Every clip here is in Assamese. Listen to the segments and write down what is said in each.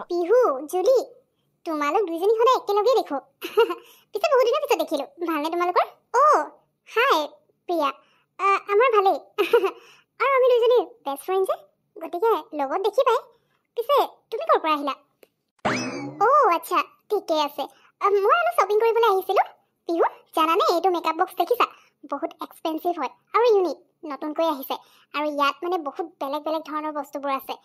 পিহু জুলি তোমালোক দুইজনী সদায় একেলগে দেখো পিছে বহুত দিনৰ পিছত দেখিলো ভালনে তোমালোকৰ হাই প্ৰিয়া আমাৰ ভালেই আৰু আমি দুইজনী বেষ্ট ফ্ৰেণ্ড যে গতিকে লগত দেখি পাই পিছে তুমি ক'ৰ পৰা আহিলা আচ্ছা ঠিকে আছে মই অলপ শ্বপিং কৰিবলৈ আহিছিলোঁ পিহু জানানে এইটো মেকআপ বক্স দেখিছা বহুত এক্সপেঞ্চিভ হয় আৰু ইউনিক নতুনকৈ আহিছে আৰু ইয়াত মানে বহুত বেলেগ বেলেগ ধৰণৰ বস্তুবোৰ আছে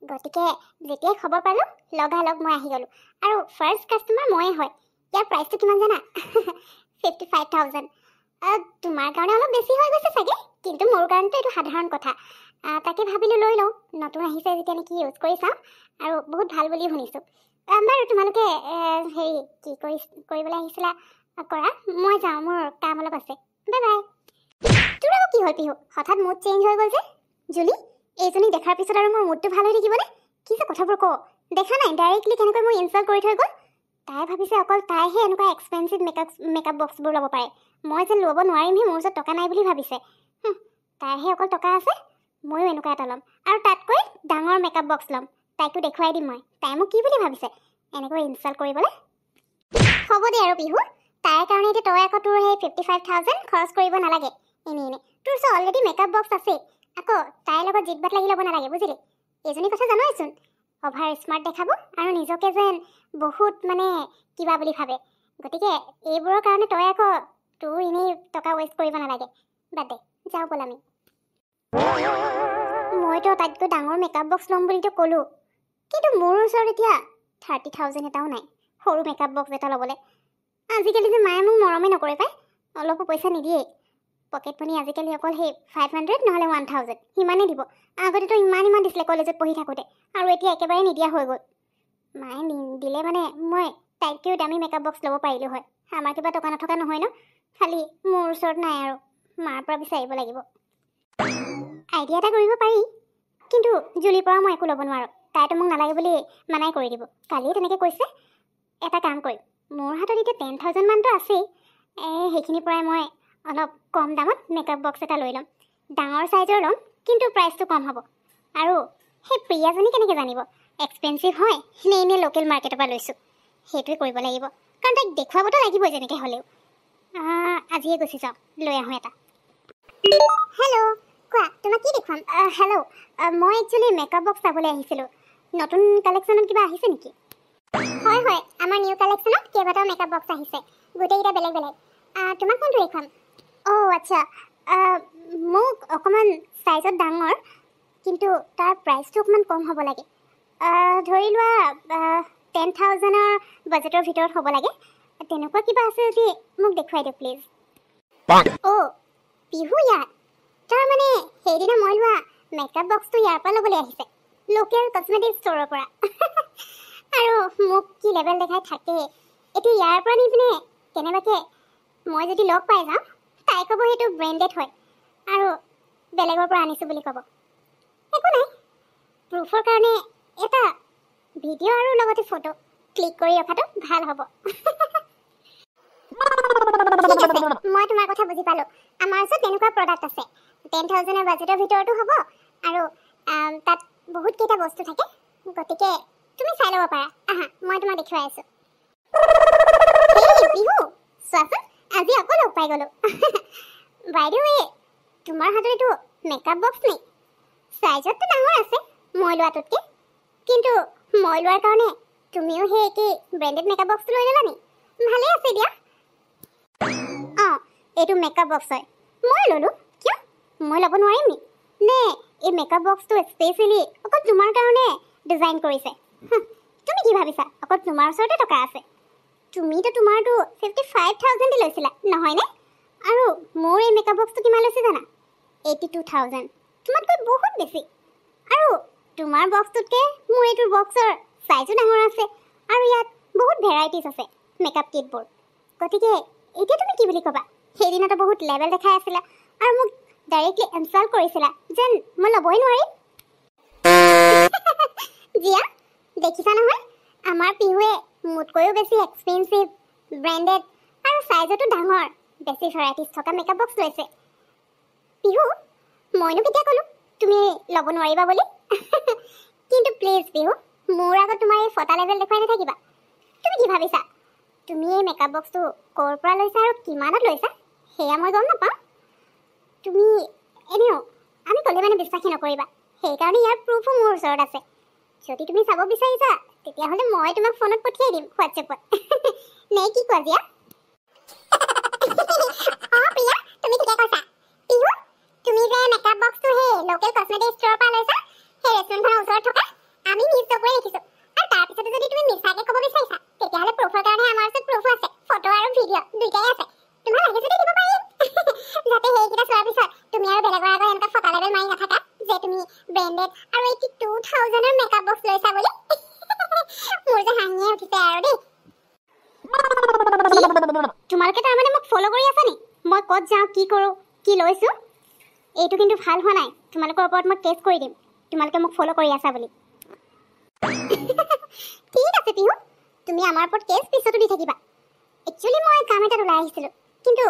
গতিকে যেতিয়াই খবৰ পালোঁ লগালগ মই আহি গ'লোঁ আৰু ফাৰ্ষ্ট কাষ্টমাৰ ময়ে হয় ইয়াৰ প্ৰাইচটো কিমান জানা 55,000 তোমাৰ কাৰণে অলপ বেছি হৈ গৈছে চাগে কিন্তু মোৰ কাৰণেতো এইটো সাধাৰণ কথা তাকে ভাবিলোঁ লৈ লওঁ নতুন আহিছে যেতিয়া নেকি ইউজ কৰি চাওঁ আৰু বহুত ভাল বুলি শুনিছোঁ বাৰু তোমালোকে হেৰি কি কৰিবলৈ আহিছিলা কৰা মই যাওঁ মোৰ কাম অলপ আছে বাই বাই তোৰ আকৌ কি হ'ল পিহু হঠাৎ মুড চেঞ্জ হৈ গ'ল যে জুলি এইজনীক দেখাৰ পিছত আৰু মোৰ মুডটো ভাল হৈ থাকিবনে কি যে কথাবোৰ কওঁ দেখা নাই ডাইৰেক্টলি কেনেকৈ মোক ইনচাল্ট কৰি থৈ গ'ল তাই ভাবিছে অকল তাইহে এনেকুৱা এক্সপেঞ্চিভ মেকআপ বক্সবোৰ ল'ব পাৰে মই যেন ল'ব নোৱাৰিমহে মোৰ ওচৰত টকা নাই বুলি ভাবিছে তাইহে অকল টকা আছে ময়ো এনেকুৱা এটা ল'ম আৰু তাতকৈ ডাঙৰ মেকআপ বক্স ল'ম তাইকো দেখুৱাই দিম মই তাই মোক কি বুলি ভাবিছে এনেকৈ ইনচাল্ট কৰিবলৈ হ'ব দে আৰু পিহু তাইৰ কাৰণে এতিয়া তই আকৌ তোৰ সেই 55,000 খৰচ কৰিব নালাগে এনেই তোৰ ওচৰত অলৰেডি মেকআপ বক্স আছে আকৌ তাইৰ লগত জিতবাত লাগি ল'ব নালাগে বুজিলি এইজনী কথা জানোৱেচোন অভাৰ স্মাৰ্ট দেখাব আৰু নিজকে যেন বহুত মানে কিবা বুলি ভাবে গতিকে এইবোৰৰ কাৰণে তই আকৌ তোৰ এনেই টকা ৱেষ্ট কৰিব নালাগে বাদ দে যাওঁ ব'ল আমি মইতো তাতকৈ ডাঙৰ মেকআপ বক্স ল'ম বুলিতো ক'লোঁ কিন্তু মোৰ ওচৰত এতিয়া 30,000 এটাও নাই সৰু মেকআপ বক্স এটা ল'বলৈ আজিকালি যে মায়ে মোক মৰমেই নকৰে পাই অলপো পইচা নিদিয়েই পকেট মানি আজিকালি অকল সেই 500 নহ'লে 1,000 সিমানেই দিব আগতেতো ইমান দিছিলে কলেজত পঢ়ি থাকোঁতে আৰু এতিয়া একেবাৰে নিদিয়া হৈ গ'ল মায়ে দিলে মানে মই তাইতকৈও দামী মেকআপ বক্স ল'ব পাৰিলোঁ হয় আমাৰ কিবা টকা নথকা নহয় ন খালি মোৰ ওচৰত নাই আৰু মাৰ পৰা বিচাৰিব লাগিব আইডিয়া এটা কৰিব পাৰি কিন্তু জুলিৰ পৰা মই একো ল'ব নোৱাৰোঁ তাইতো মোক নালাগে বুলি মানাই কৰি দিব কালিয়ে তেনেকৈ কৈছে এটা কাম কৰিম মোৰ হাতত এতিয়া 10,000 মানটো আছেই সেইখিনিৰ পৰাই মই অলপ কম দামত মেকআপ বক্স এটা লৈ ল'ম ডাঙৰ চাইজৰ ল'ম কিন্তু প্ৰাইচটো কম হ'ব আৰু সেই প্ৰিয়াজনী কেনেকৈ জানিব এক্সপেঞ্চিভ হয় নে এনেই লোকেল মাৰ্কেটৰ পৰা লৈছোঁ সেইটোৱে কৰিব লাগিব কাৰণ তাইক দেখুৱাবতো লাগিবই যেনেকৈ হ'লেও আজিয়ে গুচি যাওঁ লৈ আহোঁ এটা হেল্ল' কোৱা তোমাক কি দেখুৱাম হেল্ল' মই একচুৱেলি মেকআপ বক্স চাবলৈ আহিছিলোঁ নতুন কালেকশ্যনত কিবা আহিছে নেকি হয় আমাৰ নিউ কালেকশ্যনত কেইবাটাও মেকআপ বক্স আহিছে গোটেইকেইটা বেলেগ বেলেগ তোমাক কোনটো দেখুৱাম আচ্ছা মোক অকণমান চাইজত ডাঙৰ কিন্তু তাৰ প্ৰাইচটো অকণমান কম হ'ব লাগে ধৰি লোৱা 10,000ৰ বাজেটৰ ভিতৰত হ'ব লাগে তেনেকুৱা কিবা আছে যদি মোক দেখুৱাই দিয়ক প্লিজ পিহু ইয়াত তাৰমানে সেইদিনা মই লোৱা মেকআপ বক্সটো ইয়াৰ পৰা ল'বলৈ আহিছে লোকেল কছমেটিক ষ্ট'ৰৰ পৰা আৰু মোক কি লেভেল দেখাই থাকে এতিয়া ইয়াৰ পৰা নি পিনে কেনেবাকৈ মই যদি লগ পাই যাওঁ তাই ক'ব সেইটো ব্ৰেণ্ডেড হয় আৰু বেলেগৰ পৰা আনিছোঁ বুলি ক'ব একো নাই প্ৰুফৰ কাৰণে এটা ভিডিঅ' আৰু লগতে ফটো ক্লিক কৰি ৰখাটো ভাল হ'ব মই তোমাৰ কথা বুজি পালোঁ আমাৰ ওচৰত তেনেকুৱা প্ৰডাক্ট আছে 10,000ৰ বাজেটৰ ভিতৰতো হ'ব আৰু তাত বহুতকেইটা বস্তু থাকে গতিকে তুমি চাই ল'ব পাৰা মই তোমাক দেখুৱাই আছোঁ বিহু চোৱাচোন আজি আকৌ লগ পাই গ'লোঁ বাইদেউ তোমাৰ হাতত এইটো মেকআপ বক্স নে চাইজততো ডাঙৰ আছে মই লোৱাটোতকৈ কিন্তু মই লোৱাৰ কাৰণে তুমিও সেই একেই ব্ৰেণ্ডেড মেকআপ বক্সটো লৈ ল'লা নি ভালেই আছে দিয়া এইটো মেকআপ বক্স হয় মই ল'লোঁ কিয় মই ল'ব নোৱাৰিম নি নে এই মেকআপ বক্সটো স্পেচিয়েলি অকল তোমাৰ কাৰণে ডিজাইন কৰিছে তুমি কি ভাবিছা অকল তোমাৰ ওচৰতে টকা আছে তুমিতো তোমাৰতো 55,000 দি লৈছিলা নহয়নে আৰু মোৰ এই মেকআপ বক্সটো কিমান লৈছে জানা 82,000 তোমাতকৈ বহুত বেছি আৰু তোমাৰ বক্সটোতকৈ মোৰ এইটোৰ বক্সৰ চাইজো ডাঙৰ আছে আৰু ইয়াত বহুত ভেৰাইটিজ আছে মেকআপ কিটবোৰ গতিকে এতিয়া তুমি কি বুলি ক'বা সেইদিনাতো বহুত লেভেল দেখাই আছিলা আৰু মোক ডাইৰেক্টলি ইনচাল্ট কৰিছিলা যেন মই ল'বই নোৱাৰিম জিয়া দেখিছা নহয় আমাৰ পিহুৱে মোতকৈও বেছি এক্সপেঞ্চিভ ব্ৰেণ্ডেড আৰু চাইজতো ডাঙৰ বেছি ভেৰাইটিজ থকা মেকআপ বক্স লৈছে পিহু মইনো কেতিয়া ক'লোঁ তুমি ল'ব নোৱাৰিবা বুলি কিন্তু প্লিজ পিহু মোৰ আগত তোমাৰ এই ফটা লেভেল দেখুৱাই নাথাকিবা। তুমি কি ভাবিছা তুমি এই মেকআপ বক্সটো ক'ৰ পৰা লৈছা আৰু কিমানত লৈছা সেয়া মই গম নাপাওঁ। তুমি এনেও আমি ক'লে মানে বিশ্বাসী নকৰিবা, সেইকাৰণে ইয়াৰ প্ৰুফো মোৰ ওচৰত আছে। যদি তুমি চাব বিচাৰিছা তেতিয়াহ'লে মই তোমাক ফোনত পঠিয়াই দিম হোৱাটছএপত। নে কি কোৱা জিয়া? প্ৰিয়া তুমি ঠিকে কৈছা। পিহু তুমি যে মেকআপ বক্সটো সেই লোকেল কসমেটিক ষ্ট'ৰৰ পৰা লৈছা সেই ৰেষ্টুৰেণ্টখনৰ ওচৰত থকা, আমি নিজ চকুৰে দেখিছোঁ। আৰু তাৰপিছতে যদি তুমি মিছাকে ক'ব বিচাৰিছা তেতিয়াহ'লে প্ৰুফৰ কাৰণে আমাৰ ওচৰত প্ৰুফো আছে, ফটো আৰু ভিডিঅ' দুইটাই আছে। তোমাৰ লাগে যদি দিব পাৰিম। যাতে সেইকেইটা চোৱাৰ পিছত তুমি আৰু বেলেগৰ আগত এনেকুৱা ফটা লেভেল মাৰি নাথাকা যে তুমি ব্ৰেণ্ডেড আৰু 82,000ৰ মেকআপ বক্স লৈছা বুলি। মোৰ যে হাঁহিয়ে উঠিছে আৰু দেই। তোমালোকে তাৰমানে মোক ফ'ল' কৰি আছা নি? মই ক'ত যাওঁ, কি কৰোঁ, কি লৈছোঁ? এইটো কিন্তু ভাল হোৱা নাই। তোমালোকৰ ওপৰত মই কেছ কৰি দিম তোমালোকে মোক ফ'ল' কৰি আছা বুলি। ঠিক আছে পিহু, তুমি আমাৰ ওপৰত কেছ পিছতো দি থাকিবা। একচুৱেলি মই কাম এটাত ওলাই আহিছিলোঁ, কিন্তু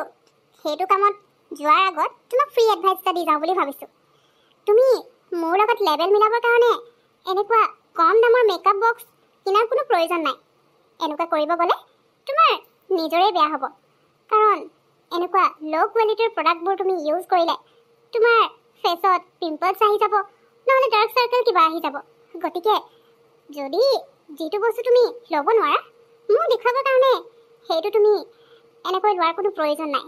সেইটো কামত যোৱাৰ আগত তোমাক ফ্ৰী এডভাইচ এটা দি যাওঁ বুলি ভাবিছোঁ। তুমি মোৰ লগত লেভেল মিলাবৰ কাৰণে এনেকুৱা কম দামৰ মেকআপ বক্স কিনাৰ কোনো প্ৰয়োজন নাই। এনেকুৱা কৰিব গ'লে তোমাৰ নিজৰে বেয়া হ'ব, কাৰণ এনেকুৱা ল' কোৱালিটিৰ প্ৰডাক্টবোৰ তুমি ইউজ কৰিলে তোমাৰ ফেচত পিম্পলছ আহি যাব, নহ'লে ডাৰ্ক চাৰ্কেল কিবা আহি যাব। গতিকে যদি যিটো বস্তু তুমি ল'ব নোৱাৰা মোক দেখুৱাবৰ কাৰণে সেইটো তুমি এনেকৈ লোৱাৰ কোনো প্ৰয়োজন নাই।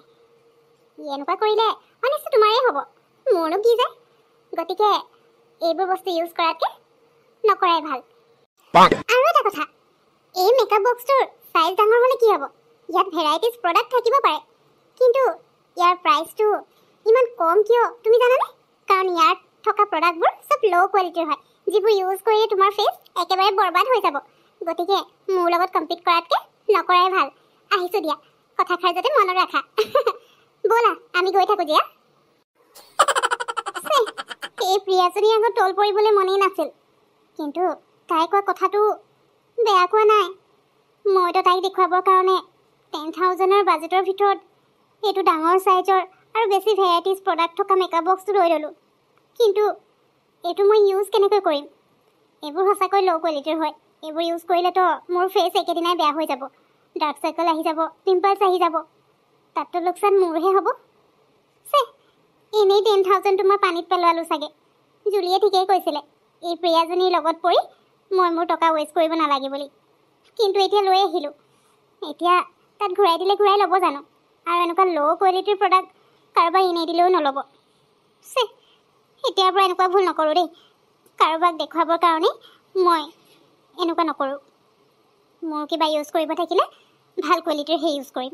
এনেকুৱা কৰিলে অনিষ্ট তোমাৰেই হ'ব, মোৰনো কি যায়। গতিকে এইবোৰ বস্তু ইউজ কৰাতকৈ নকৰাই ভাল। আৰু এটা কথা, এই মেকআপ বক্সটোৰ চাইজ ডাঙৰ হ'লে কি হ'ব? ইয়াত ভেৰাইটিজ প্ৰডাক্ট থাকিব পাৰে, কিন্তু ইয়াৰ প্ৰাইচটো ইমান কম কিয় তুমি জানানে? কাৰণ ইয়াত থকা প্ৰডাক্টবোৰ চব ল' কোৱালিটিৰ হয়, যিবোৰ ইউজ কৰিলে তোমাৰ ফেচ একেবাৰে বৰবাদ হৈ যাব। গতিকে মোৰ লগত কম্পিট কৰাতকৈ নকৰাই ভাল। আহিছোঁ দিয়া, কথাষাৰ যাতে মনত ৰাখা। ব'লা আমি গৈ থাকোঁ দিয়া। এই প্ৰিয়াজনী আগত তল পৰিবলৈ মনেই নাছিল, কিন্তু তাই কোৱা কথাটো বেয়া কোৱা নাই। মইতো তাইক দেখুৱাবৰ কাৰণে 10,000ৰ বাজেটৰ ভিতৰত এইটো ডাঙৰ চাইজৰ আৰু বেছি ভেৰাইটিজ প্ৰডাক্ট থকা মেকআপ বক্সটো লৈ ল'লোঁ। কিন্তু এইটো মই ইউজ কেনেকৈ কৰিম? এইবোৰ সঁচাকৈ ল' কোৱালিটিৰ হয়। এইবোৰ ইউজ কৰিলেতো মোৰ ফেচ একেদিনাই বেয়া হৈ যাব, ডাৰ্ক চাৰ্কেল আহি যাব, পিম্পলছ আহি যাব। তাততো লোকচান মোৰহে হ'ব। এনেই 10,000টো মই পানীত পেলোৱালোঁ চাগে। জুলিয়ে ঠিকেই কৈছিলে এই প্ৰিয়াজনীৰ লগত পৰি মই মোৰ টকা ৱেষ্ট কৰিব নালাগে বুলি। কিন্তু এতিয়া লৈ আহিলোঁ, এতিয়া তাত ঘূৰাই দিলে ঘূৰাই ল'ব জানো? আৰু এনেকুৱা ল' কোৱালিটিৰ প্ৰডাক্ট কাৰোবাক এনেই দিলেও নল'ব। এতিয়াৰ পৰা এনেকুৱা ভুল নকৰোঁ দেই। কাৰোবাক দেখুৱাবৰ কাৰণে মই এনেকুৱা নকৰোঁ। মোৰ কিবা ইউজ কৰিব থাকিলে ভাল কোৱালিটিৰ সেই ইউজ কৰিম।